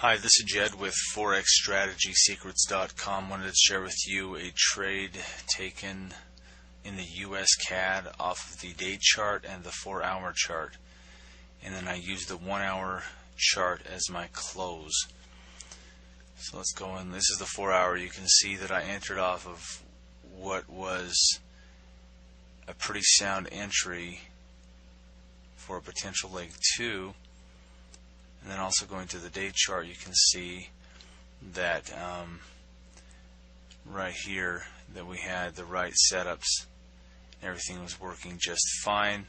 Hi, this is Jed with forexstrategysecrets.com. Wanted to share with you a trade taken in the US CAD off of the day chart and the 4-hour chart. And then I used the 1-hour chart as my close. So let's go in. This is the 4-hour. You can see that I entered off of what was a pretty sound entry for a potential leg 2. And then also going to the day chart, you can see that right here that we had the right setups. Everything was working just fine.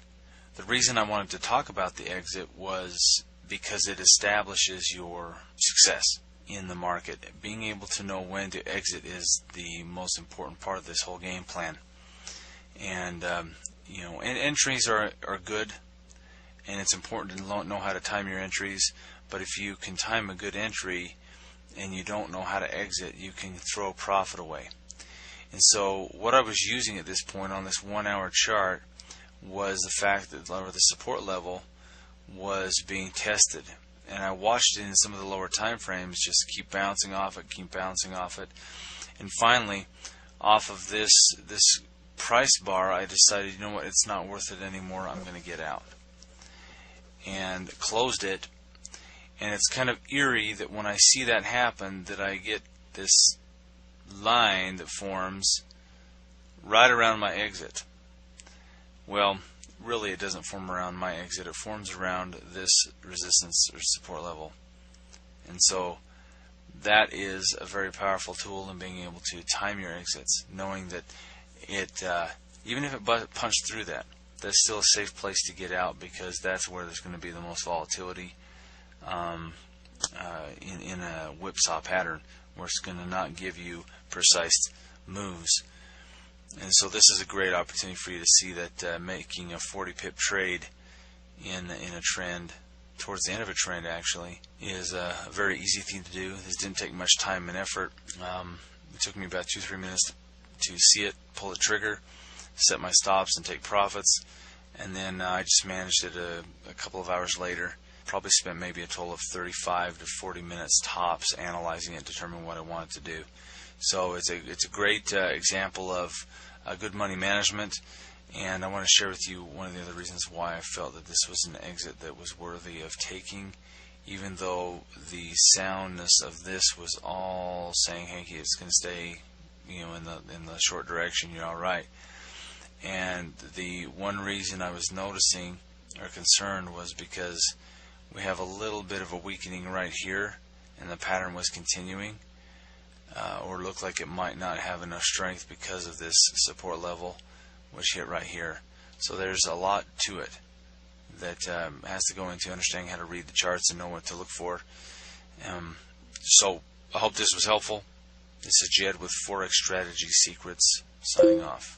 The reason I wanted to talk about the exit was because it establishes your success in the market. Being able to know when to exit is the most important part of this whole game plan. And entries are good. And it's important to know how to time your entries, but if you can time a good entry and you don't know how to exit, you can throw profit away. And so what I was using at this point on this 1-hour chart was the fact that the support level was being tested. And I watched it in some of the lower time frames just keep bouncing off it, And finally, off of this price bar, I decided, you know what, it's not worth it anymore, I'm going to get out. And closed it, and it's kind of eerie that when I see that happen that I get this line that forms right around my exit. Well, really it doesn't form around my exit, it forms around this resistance or support level. And so that is a very powerful tool in being able to time your exits, knowing that it even if it punched through that, that's still a safe place to get out, because that's where there's going to be the most volatility in a whipsaw pattern, where it's going to not give you precise moves. And so this is a great opportunity for you to see that making a 40 pip trade in a trend, towards the end of a trend actually, is a very easy thing to do. This didn't take much time and effort. It took me about 2-3 minutes to see it, pull the trigger, set my stops and take profits, and then I just managed it a couple of hours later. Probably spent maybe a total of 35 to 40 minutes tops analyzing it, determining what I wanted to do. So it's a great example of good money management, and I want to share with you one of the other reasons why I felt that this was an exit that was worthy of taking, even though the soundness of this was all saying, hey, it's going to stay, in the short direction, you're all right. And the one reason I was noticing or concerned was because we have a little bit of a weakening right here, and the pattern was continuing, or looked like it might not have enough strength because of this support level, which hit right here. So there's a lot to it that has to go into understanding how to read the charts and know what to look for. So I hope this was helpful. This is Jed with Forex Strategy Secrets, signing off.